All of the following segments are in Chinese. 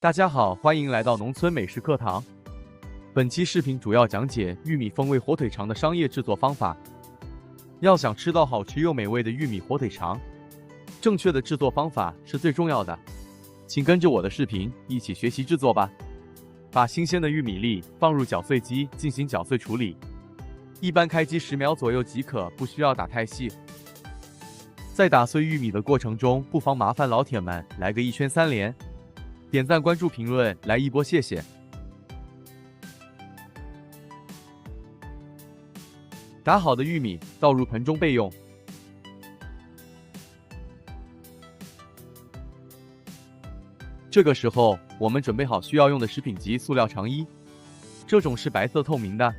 大家好，欢迎来到农村美食课堂。本期视频主要讲解玉米风味火腿肠的商业制作方法。要想吃到好吃又美味的玉米火腿肠，正确的制作方法是最重要的。请跟着我的视频一起学习制作吧。把新鲜的玉米粒放入搅碎机进行搅碎处理，一般开机10秒左右即可，不需要打太细。在打碎玉米的过程中，不妨麻烦老铁们来个1圈3连。点赞、关注、评论，来一波谢谢！打好的玉米倒入盆中备用。这个时候，我们准备好需要用的食品级塑料肠衣，这种是白色透明的，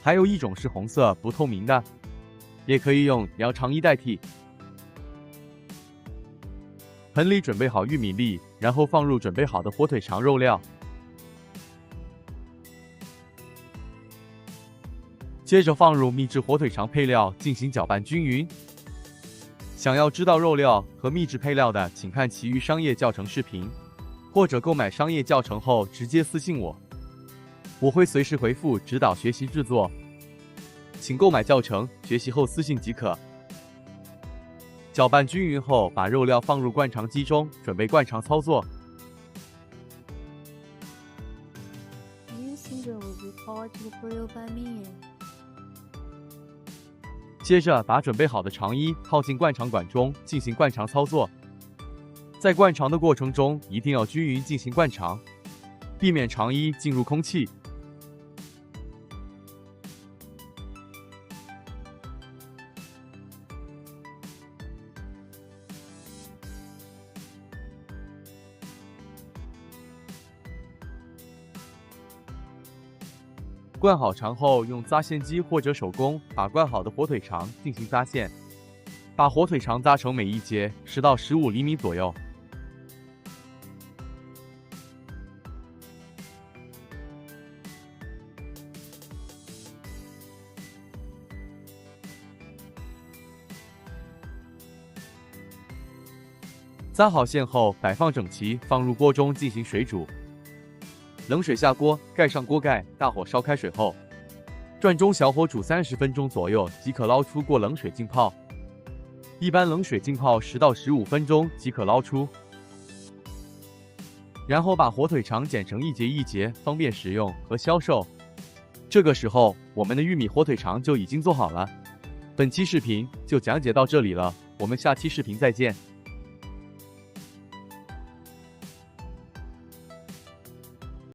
还有一种是红色不透明的，也可以用羊肠衣代替。盆里准备好玉米粒，然后放入准备好的火腿肠肉料，接着放入秘制火腿肠配料进行搅拌均匀。想要知道肉料和秘制配料的，请看其余商业教程视频，或者购买商业教程后直接私信我，我会随时回复指导学习制作。请购买教程，学习后私信即可。搅拌均匀后，把肉料放入灌肠机中，准备灌肠操作。接着把准备好的肠衣套进灌肠管中，进行灌肠操作。在灌肠的过程中，一定要均匀进行灌肠，避免肠衣进入空气。灌好肠后，用扎线机或者手工把灌好的火腿肠进行扎线，把火腿肠扎成每一节10到15厘米左右。扎好线后，摆放整齐，放入锅中进行水煮。冷水下锅，盖上锅盖，大火烧开水后，转中小火煮30分钟左右即可捞出，过冷水浸泡。一般冷水浸泡10到15分钟即可捞出。然后把火腿肠剪成一节一节，方便食用和销售。这个时候，我们的玉米火腿肠就已经做好了。本期视频就讲解到这里了，我们下期视频再见。